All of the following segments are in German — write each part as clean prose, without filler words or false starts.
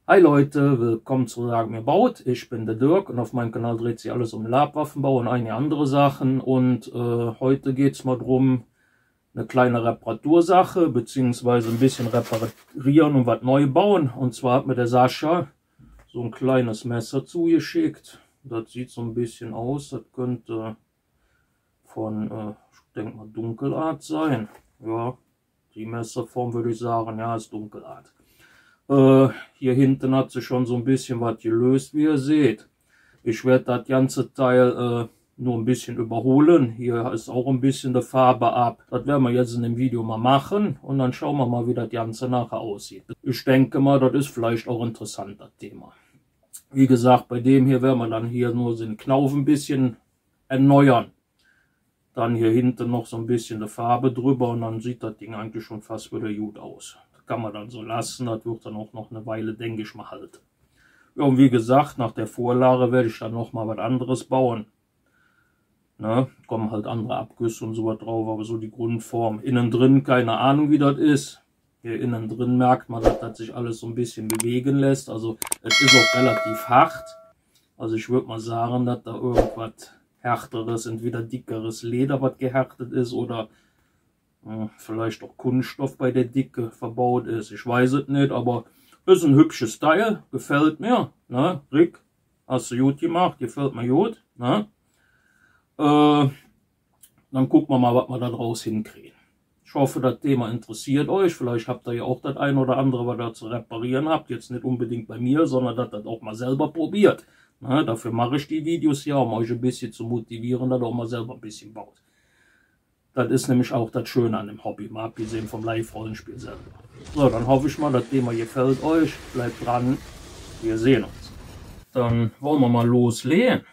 Hi Leute, willkommen zu Sag mir baut. Ich bin der Dirk und auf meinem Kanal dreht sich alles um Labwaffenbau und einige andere Sachen. Und heute geht es mal darum, eine kleine Reparatursache, beziehungsweise ein bisschen reparieren und was neu bauen. Und zwar hat mir der Sascha so ein kleines Messer zugeschickt. Das sieht so ein bisschen aus, das könnte von, ich denke mal, Dunkelart sein. Ja, die Messerform würde ich sagen, ja, ist Dunkelart. Hier hinten hat sich schon so ein bisschen was gelöst, wie ihr seht. Ich werde das ganze Teil nur ein bisschen überholen. Hier ist auch ein bisschen die Farbe ab. Das werden wir jetzt in dem Video mal machen und dann schauen wir mal, wie das Ganze nachher aussieht. Ich denke mal, das ist vielleicht auch interessant, das Thema. Wie gesagt, bei dem hier werden wir dann hier nur den Knauf ein bisschen erneuern. Dann hier hinten noch so ein bisschen die Farbe drüber und dann sieht das Ding eigentlich schon fast wieder gut aus. Kann man dann so lassen, das wird dann auch noch eine Weile, denke ich mal, halten. Ja, und wie gesagt, nach der Vorlage werde ich dann noch mal was anderes bauen. Ne? Kommen halt andere Abgüsse und so was drauf, aber so die Grundform. Innen drin, keine Ahnung, wie das ist. Hier innen drin merkt man, dass das sich alles so ein bisschen bewegen lässt. Also es ist auch relativ hart. Also ich würde mal sagen, dass da irgendwas härteres, entweder dickeres Leder, was gehärtet ist, oder vielleicht auch Kunststoff bei der Dicke verbaut ist. Ich weiß es nicht, aber ist ein hübsches Teil. Gefällt mir. Ne? Rick, hast du gut gemacht. Gefällt mir gut. Ne? Dann gucken wir mal, was wir da draus hinkriegen. Ich hoffe, das Thema interessiert euch. Vielleicht habt ihr ja auch das ein oder andere, was ihr zu reparieren habt. Jetzt nicht unbedingt bei mir, sondern das auch mal selber probiert. Ne? Dafür mache ich die Videos ja, um euch ein bisschen zu motivieren, dass ihr auch mal selber ein bisschen baut. Das ist nämlich auch das Schöne an dem Hobby, mal abgesehen vom Live-Rollenspiel selber. So, dann hoffe ich mal, das Thema gefällt euch. Bleibt dran, wir sehen uns. Dann wollen wir mal loslegen.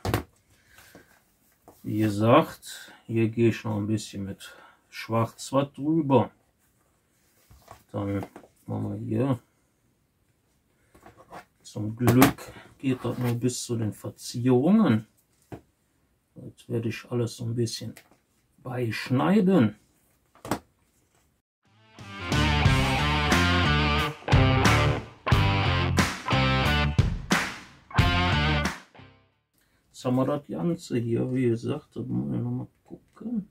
Wie gesagt, hier gehe ich noch ein bisschen mit Schwarz was drüber. Dann machen wir hier. Zum Glück geht das nur bis zu den Verzierungen. Jetzt werde ich alles so ein bisschen beischneiden. Jetzt haben wir das Ganze hier, wie gesagt, da muss ich noch mal gucken.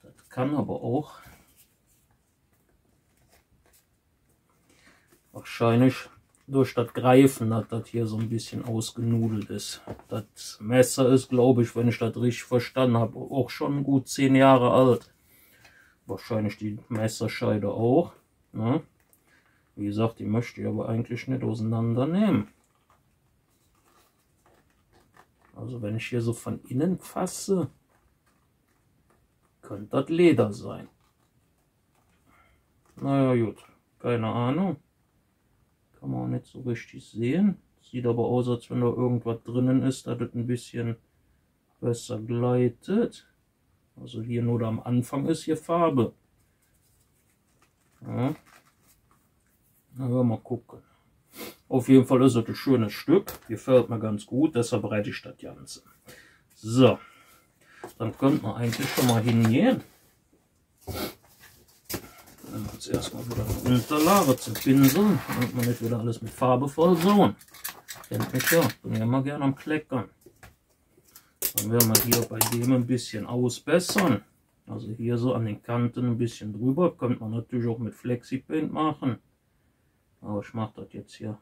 Das kann aber auch wahrscheinlich durch das Greifen, dass das hier so ein bisschen ausgenudelt ist. Das Messer ist, glaube ich, wenn ich das richtig verstanden habe, auch schon gut 10 Jahre alt. Wahrscheinlich die Messerscheide auch. Ne? Wie gesagt, die möchte ich aber eigentlich nicht auseinandernehmen. Also wenn ich hier so von innen fasse, könnte das Leder sein. Naja gut, keine Ahnung. Kann man auch nicht so richtig sehen. Sieht aber aus, als wenn da irgendwas drinnen ist, dass das ein bisschen besser gleitet. Also hier nur da am Anfang ist hier Farbe. Ja. Na, mal gucken. Auf jeden Fall ist es ein schönes Stück. Gefällt mir ganz gut, deshalb bereite ich das Ganze. So, dann könnte man eigentlich schon mal hingehen. Dann jetzt erstmal wieder eine Unterlage zum Pinseln, damit man nicht wieder alles mit Farbe vollsauen. Kennt mich ja, bin ja immer gerne am Kleckern. Dann werden wir hier bei dem ein bisschen ausbessern. Also hier so an den Kanten ein bisschen drüber. Könnte man natürlich auch mit Flexi-Paint machen. Aber ich mache das jetzt hier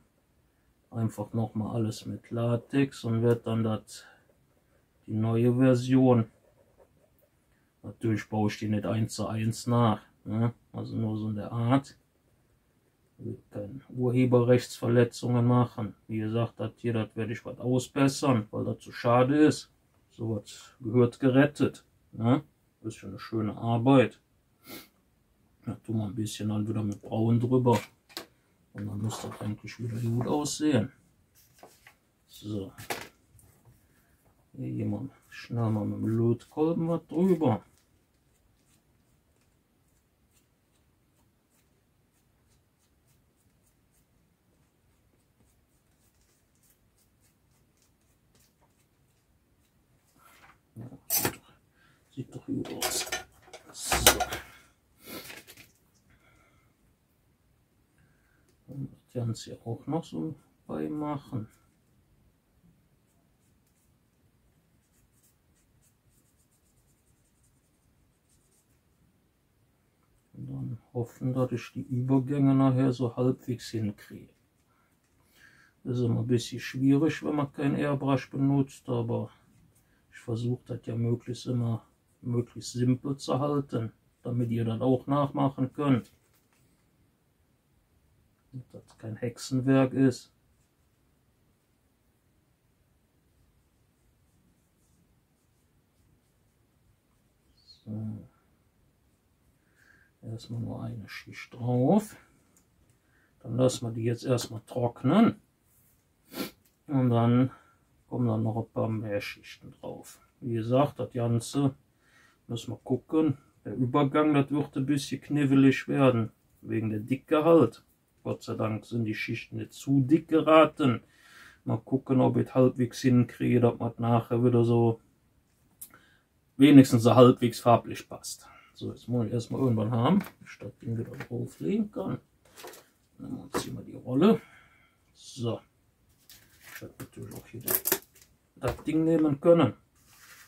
einfach nochmal alles mit Latex und werde dann die neue Version. Natürlich baue ich die nicht 1:1 nach. Ne? Also nur so in der Art. Ich will keine Urheberrechtsverletzungen machen. Wie gesagt, das hier, das werde ich was ausbessern, weil das zu schade ist. So was gehört gerettet. Ne? Das ist schon eine schöne Arbeit. Da tun wir ein bisschen dann wieder mit Braun drüber. Und dann muss das eigentlich wieder gut aussehen. So. Hier jemand schnell mal mit dem Lötkolben was drüber. Ja, sieht doch gut aus. So. Ganze auch noch so beimachen. Und dann hoffen, dass ich die Übergänge nachher so halbwegs hinkriege. Das ist immer ein bisschen schwierig, wenn man kein Airbrush benutzt, aber ich versuche das ja möglichst immer möglichst simpel zu halten, damit ihr das auch nachmachen könnt. Und das kein Hexenwerk ist. So. Erstmal nur eine Schicht drauf. Dann lassen wir die jetzt erstmal trocknen. Und dann kommen dann noch ein paar mehr Schichten drauf. Wie gesagt, das Ganze müssen wir gucken. Der Übergang, das wird ein bisschen knifflig werden. Wegen der Dicke halt. Gott sei Dank sind die Schichten nicht zu dick geraten. Mal gucken, ob ich es halbwegs hinkriege, dass man nachher wieder so wenigstens so halbwegs farblich passt. So, jetzt muss ich erstmal irgendwann haben, statt den wieder drauflegen kann. Dann ziehen wir die Rolle. So. Ich hätte natürlich auch hier das Ding nehmen können.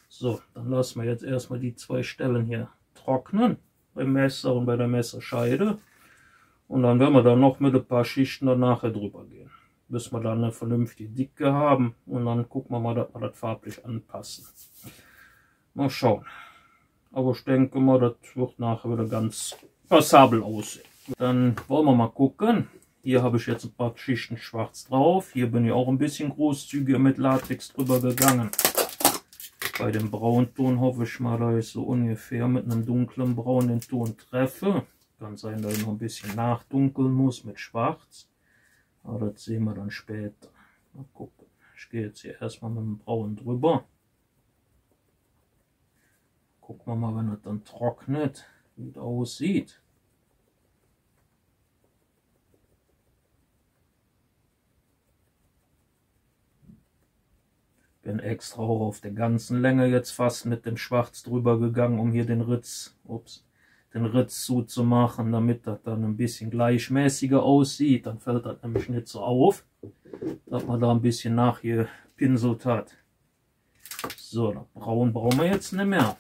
So, dann lassen wir jetzt erstmal die zwei Stellen hier trocknen. Beim Messer und bei der Messerscheide. Und dann werden wir dann noch mit ein paar Schichten dann nachher drüber gehen. Bis wir dann eine vernünftige Dicke haben. Und dann gucken wir mal, dass wir das farblich anpassen. Mal schauen. Aber ich denke mal, das wird nachher wieder ganz passabel aussehen. Dann wollen wir mal gucken. Hier habe ich jetzt ein paar Schichten schwarz drauf. Hier bin ich auch ein bisschen großzügiger mit Latex drüber gegangen. Bei dem Braunton hoffe ich mal, dass ich so ungefähr mit einem dunklen Braun den Ton treffe. Kann sein, dass ich noch ein bisschen nachdunkeln muss mit Schwarz. Aber das sehen wir dann später. Mal gucken. Ich gehe jetzt hier erstmal mit dem Braun drüber. Gucken wir mal, wenn das dann trocknet, wie es aussieht. Bin extra auch auf der ganzen Länge jetzt fast mit dem Schwarz drüber gegangen, um hier den Ritz zuzumachen, damit das dann ein bisschen gleichmäßiger aussieht. Dann fällt das nämlich nicht so auf, dass man da ein bisschen nachgepinselt hat. So, das Braun brauchen wir jetzt nicht mehr.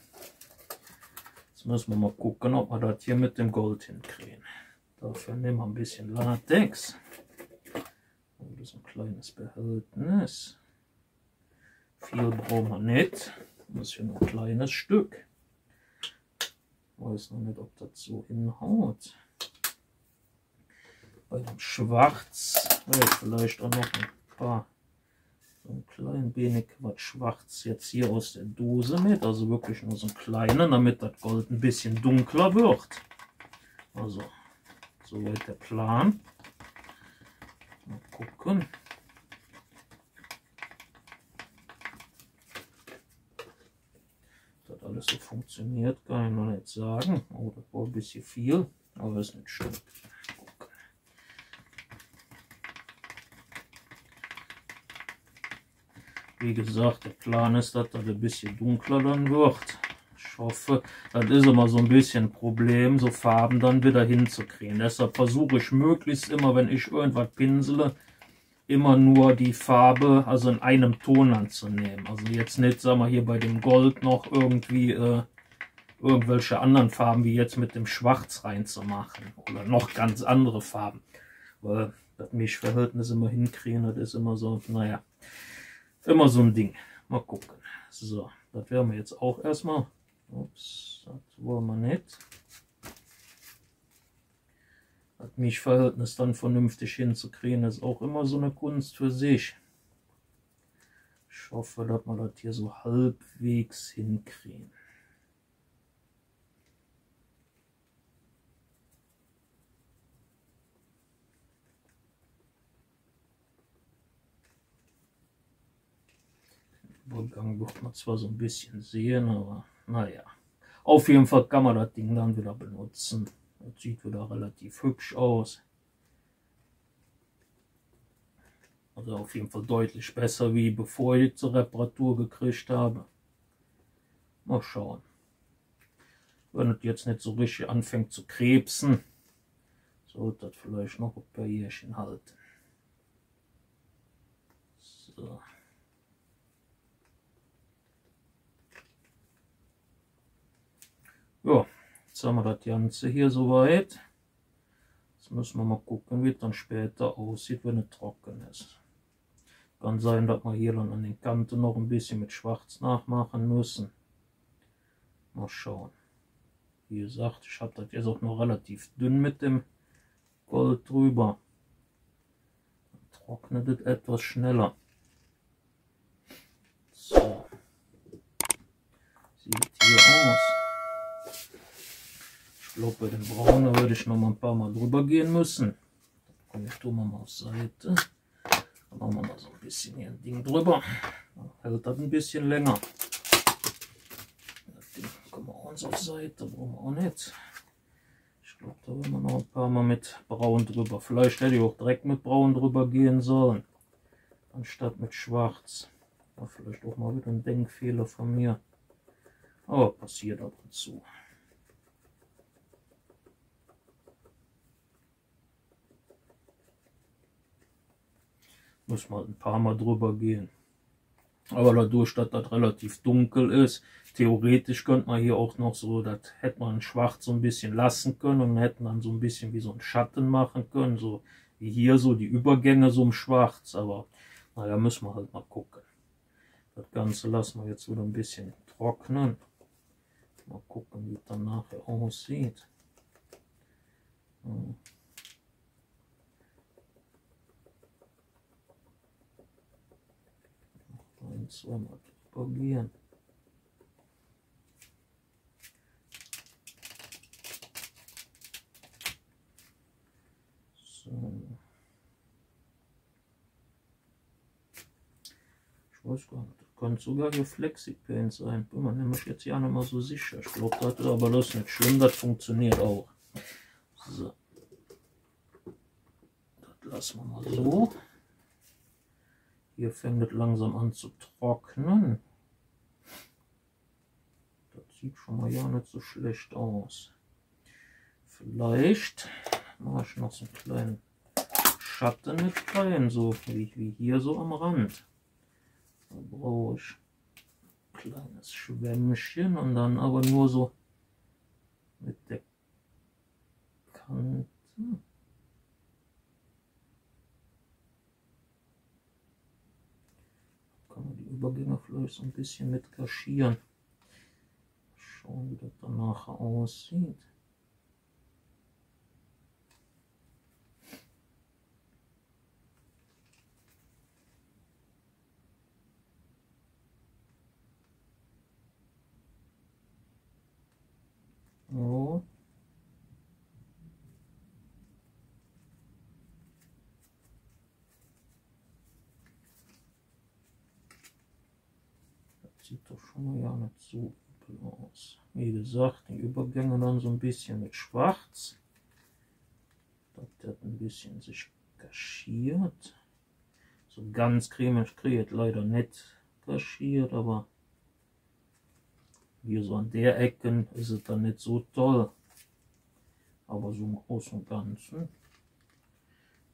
Jetzt müssen wir mal gucken, ob wir das hier mit dem Gold hinkriegen. Dafür nehmen wir ein bisschen Latex. Und das ist ein kleines Behältnis. Viel brauchen wir nicht. Das ist hier nur ein kleines Stück. Ich weiß noch nicht, ob das so hinhaut. Bei dem Schwarz werde ich vielleicht auch noch ein paar, so ein klein wenig was Schwarz jetzt hier aus der Dose mit. Also wirklich nur so ein kleiner, damit das Gold ein bisschen dunkler wird. Also, soweit der Plan. Mal gucken. Das alles so funktioniert, kann ich noch nicht sagen. Oh, das war ein bisschen viel, aber ist nicht schlimm. Wie gesagt, der Plan ist, dass das ein bisschen dunkler dann wird. Ich hoffe, das ist immer so ein bisschen ein Problem, so Farben dann wieder hinzukriegen. Deshalb versuche ich möglichst immer, wenn ich irgendwas pinsele, immer nur die Farbe, also in einem Ton anzunehmen. Also jetzt nicht, sagen wir hier bei dem Gold noch irgendwie irgendwelche anderen Farben wie jetzt mit dem Schwarz reinzumachen. Oder noch ganz andere Farben. Weil das Mischverhältnis immer hinkriegen, das ist immer so, naja, immer so ein Ding. Mal gucken. So, das werden wir jetzt auch erstmal. Ups, das wollen wir nicht. Das Mischverhältnis dann vernünftig hinzukriegen, ist auch immer so eine Kunst für sich. Ich hoffe, dass wir das hier so halbwegs hinkriegen. Den Übergang wird man zwar so ein bisschen sehen, aber naja. Auf jeden Fall kann man das Ding dann wieder benutzen. Das sieht wieder relativ hübsch aus. Also auf jeden Fall deutlich besser, wie bevor ich zur Reparatur gekriegt habe. Mal schauen. Wenn es jetzt nicht so richtig anfängt zu krebsen, sollte das vielleicht noch ein paar Jährchen halten. So. Ja, jetzt haben wir das Ganze hier soweit. Jetzt müssen wir mal gucken, wie es dann später aussieht, wenn es trocken ist. Kann sein, dass wir hier dann an den Kanten noch ein bisschen mit Schwarz nachmachen müssen. Mal schauen. Wie gesagt, ich habe das jetzt auch noch relativ dünn mit dem Gold drüber. Dann trocknet es etwas schneller. So. Sieht hier aus. Ich glaube, bei dem Braunen würde ich noch mal ein paar Mal drüber gehen müssen. Dann tun wir mal auf Seite. Dann machen wir mal so ein bisschen hier ein Ding drüber. Dann hält das ein bisschen länger. Das Ding kommen wir uns auf Seite, brauchen wir auch nicht. Ich glaube, da werden wir noch ein paar Mal mit Braun drüber. Vielleicht hätte ich auch direkt mit Braun drüber gehen sollen, anstatt mit Schwarz. War vielleicht auch mal wieder ein Denkfehler von mir. Aber passiert ab und zu. Muss man ein paar Mal drüber gehen. Aber dadurch, dass das relativ dunkel ist, theoretisch könnte man hier auch noch so, das hätte man in Schwarz so ein bisschen lassen können und hätten dann so ein bisschen wie so ein Schatten machen können, so wie hier so die Übergänge so im Schwarz. Aber naja, müssen wir halt mal gucken. Das Ganze lassen wir jetzt wieder ein bisschen trocknen. Mal gucken, wie es dann nachher aussieht. Ein, zweimal drüber gehen. So. Ich weiß gar nicht, das könnte sogar hier Flexi-Paint sein. Bin mir nämlich jetzt ja nicht mal so sicher. Ich glaube, das ist aber das ist nicht schlimm, das funktioniert auch. So. Das lassen wir mal so. Hier fängt es langsam an zu trocknen. Das sieht schon mal ja nicht so schlecht aus. Vielleicht mache ich noch so einen kleinen Schatten mit rein, so wie hier so am Rand. Da brauche ich ein kleines Schwämmchen und dann aber nur so mit der Kante. Kann man die Übergänge vielleicht so ein bisschen mit kaschieren. Schauen, wie das danach aussieht. So. Das sieht doch schon mal ja nicht so übel aus. Wie gesagt, die Übergänge dann so ein bisschen mit Schwarz. Das hat ein bisschen sich kaschiert. So ganz cremig kriegt leider nicht kaschiert, aber hier so an der Ecke ist es dann nicht so toll. Aber so im Großen und Ganzen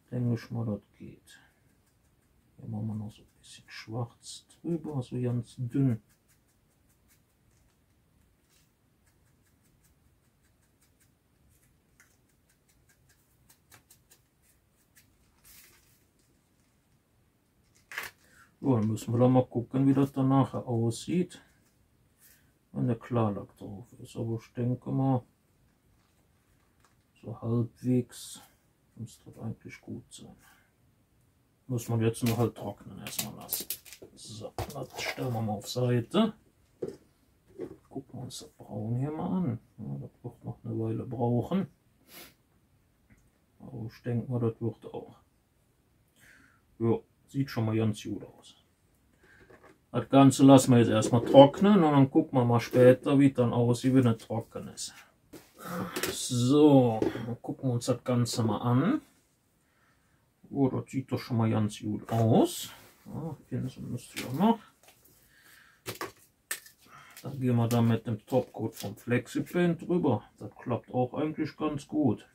denke ich mal, das geht. Hier machen wir noch so ein bisschen schwarz drüber, so ganz dünn. So, dann müssen wir dann mal gucken, wie das dann nachher aussieht, wenn der Klarlack drauf ist. Aber ich denke mal, so halbwegs müsste das eigentlich gut sein. Muss man jetzt nur halt trocknen erstmal lassen. So, das stellen wir mal auf Seite. Gucken wir uns das Braun hier mal an. Ja, das wird noch eine Weile brauchen. Aber ich denke mal, das wird auch. Ja, sieht schon mal ganz gut aus. Das Ganze lassen wir jetzt erstmal trocknen und dann gucken wir mal später, wie es dann aussieht, wenn es trocken ist. So, dann gucken wir uns das Ganze mal an. Oh, das sieht doch schon mal ganz gut aus. Ja, Pinsel müsste ja noch. Dann gehen wir dann mit dem Topcoat vom Flexi-Paint drüber. Das klappt auch eigentlich ganz gut.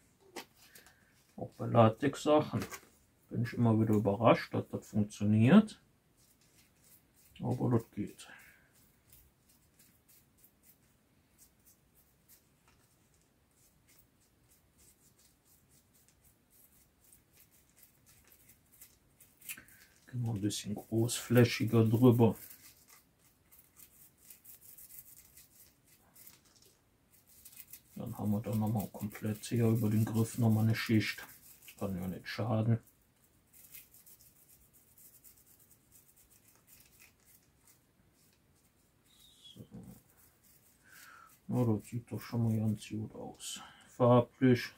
Auch bei Latex-Sachen bin ich immer wieder überrascht, dass das funktioniert. Aber das geht. Gehen wir ein bisschen großflächiger drüber. Dann haben wir dann nochmal komplett hier über den Griff nochmal eine Schicht. Kann ja nicht schaden. So. Ja, das sieht doch schon mal ganz gut aus. Farblich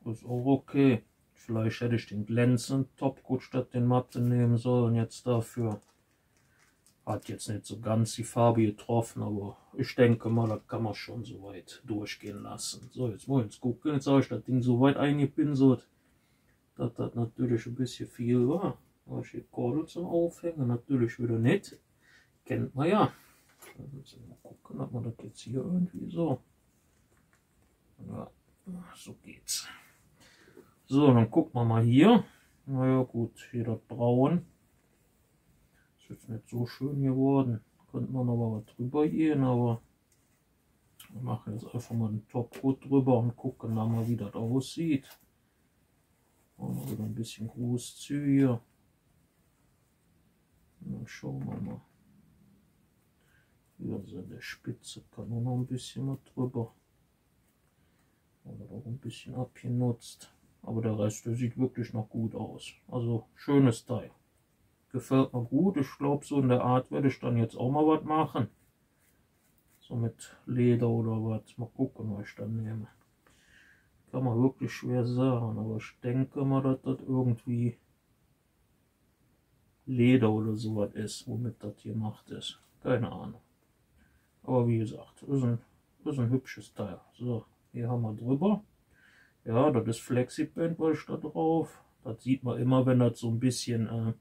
ist auch okay. Vielleicht hätte ich den glänzenden Topcoat statt den matte nehmen sollen. Jetzt dafür hat jetzt nicht so ganz die Farbe getroffen, aber ich denke mal, das kann man schon so weit durchgehen lassen. So, jetzt wollen wir uns gucken. Jetzt habe ich das Ding so weit eingepinselt, dass das natürlich ein bisschen viel war. Da habe ich hier Kordel zum Aufhängen, natürlich wieder nicht. Kennt man ja. Jetzt mal gucken, ob man das jetzt hier irgendwie so. Ja, so geht's. So, dann gucken wir mal hier. Naja gut, hier das Braun. Ist jetzt nicht so schön geworden. Könnte man aber was drüber gehen, aber wir machen jetzt einfach mal einen Topcoat drüber und gucken dann mal, wie das aussieht. Machen wir wieder ein bisschen großzügiger. Dann schauen wir mal. Hier also an der Spitze kann auch noch ein bisschen was drüber. Oder auch ein bisschen abgenutzt. Aber der Rest, der sieht wirklich noch gut aus. Also schönes Teil. Gefällt mir gut. Ich glaube, so in der Art werde ich dann jetzt auch mal was machen. So mit Leder oder was. Mal gucken, was ich dann nehme. Kann man wirklich schwer sagen. Aber ich denke mal, dass das irgendwie Leder oder sowas ist, womit das hier gemacht ist. Keine Ahnung. Aber wie gesagt, ist ein hübsches Teil. So, hier haben wir drüber. Ja, das ist Flexiband, weil ich da drauf. Das sieht man immer, wenn das so ein bisschen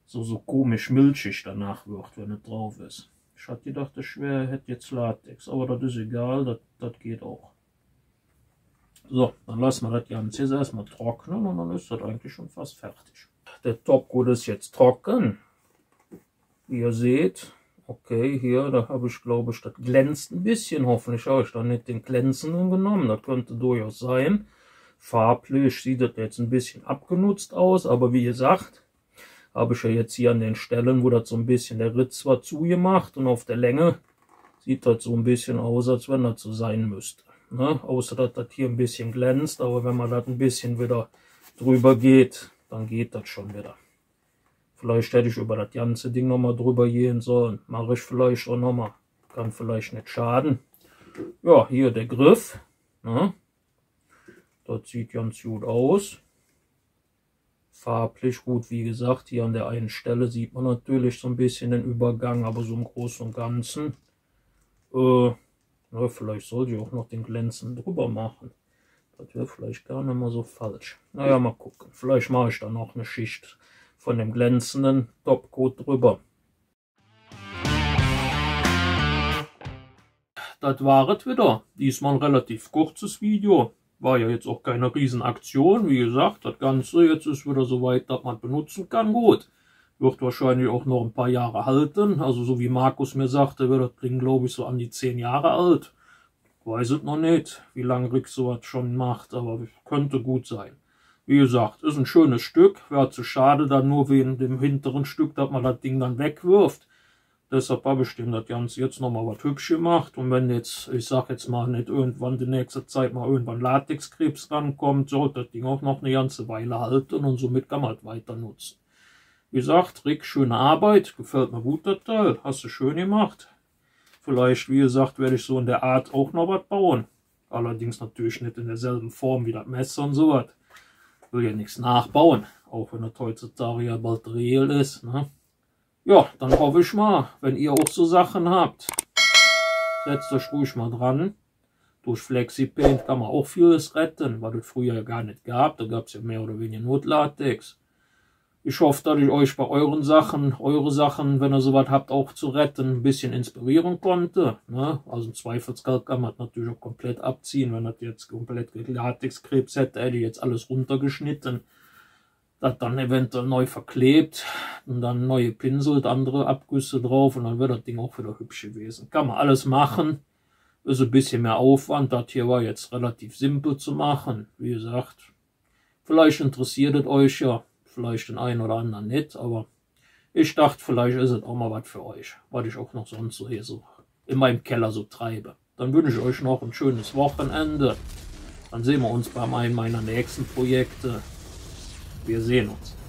so komisch milchig danach wird, wenn es drauf ist. Ich hatte gedacht, das schwer hätte jetzt Latex, aber das ist egal, das geht auch. So, dann lassen wir das Ganze jetzt erstmal trocknen und dann ist das eigentlich schon fast fertig. Der Topcoat ist jetzt trocken. Wie ihr seht. Okay, hier, da habe ich, glaube ich, das glänzt ein bisschen. Hoffentlich habe ich da nicht den glänzenden genommen. Das könnte durchaus sein. Farblich sieht das jetzt ein bisschen abgenutzt aus. Aber wie gesagt, habe ich ja jetzt hier an den Stellen, wo das so ein bisschen der Ritz war, zugemacht. Und auf der Länge sieht das so ein bisschen aus, als wenn das so sein müsste. Ne? Außer, dass das hier ein bisschen glänzt. Aber wenn man das ein bisschen wieder drüber geht, dann geht das schon wieder. Vielleicht hätte ich über das ganze Ding nochmal drüber gehen sollen. Mache ich vielleicht auch nochmal. Kann vielleicht nicht schaden. Ja, hier der Griff. Ne? Das sieht ganz gut aus. Farblich gut, wie gesagt. Hier an der einen Stelle sieht man natürlich so ein bisschen den Übergang. Aber so im Großen und Ganzen. Ja, vielleicht sollte ich auch noch den Glänzen drüber machen. Das wäre vielleicht gar nicht mal so falsch. Naja, mal gucken. Vielleicht mache ich da noch eine Schicht von dem glänzenden Topcoat drüber. Das war es wieder. Diesmal ein relativ kurzes Video. War ja jetzt auch keine Riesenaktion. Wie gesagt, das Ganze jetzt ist wieder so weit, dass man benutzen kann. Gut. Wird wahrscheinlich auch noch ein paar Jahre halten. Also so wie Markus mir sagte, wird das Ding, glaube ich, so an die 10 Jahre alt. Weiß es noch nicht, wie lange Rick sowas schon macht, aber könnte gut sein. Wie gesagt, ist ein schönes Stück. Wäre zu schade, dann nur wegen dem hinteren Stück, dass man das Ding dann wegwirft. Deshalb habe ich dem das Ganze jetzt nochmal was hübsch gemacht. Und wenn jetzt, ich sag jetzt mal, nicht irgendwann die nächste Zeit mal irgendwann Latexkrebs rankommt, sollte das Ding auch noch eine ganze Weile halten und somit kann man es weiter nutzen. Wie gesagt, Rick, schöne Arbeit. Gefällt mir gut, das Teil. Hast du schön gemacht. Vielleicht, wie gesagt, werde ich so in der Art auch noch was bauen. Allerdings natürlich nicht in derselben Form wie das Messer und so was. Will ja nichts nachbauen, auch wenn das heutzutage ja bald real ist. Ne? Ja, dann hoffe ich mal, wenn ihr auch so Sachen habt, setzt euch ruhig mal dran. Durch Flexipaint kann man auch vieles retten, weil es früher ja gar nicht gab. Da gab es ja mehr oder weniger Notlatex. Ich hoffe, dass ich euch bei euren Sachen, eure Sachen, wenn ihr sowas habt, auch zu retten, ein bisschen inspirieren konnte. Ne? Also im Zweifelsfall kann man natürlich auch komplett abziehen. Wenn das jetzt komplett Latexkrebs hätte, hätte ich jetzt alles runtergeschnitten. das dann eventuell neu verklebt und dann neue Pinsel und andere Abgüsse drauf und dann wird das Ding auch wieder hübsch gewesen. Kann man alles machen, ist ein bisschen mehr Aufwand. Das hier war jetzt relativ simpel zu machen. Wie gesagt, vielleicht interessiert es euch ja, vielleicht den einen oder anderen nicht, aber ich dachte, vielleicht ist es auch mal was für euch, was ich auch noch sonst so hier so in meinem Keller so treibe. Dann wünsche ich euch noch ein schönes Wochenende. Dann sehen wir uns bei einem meiner nächsten Projekte. Wir sehen uns.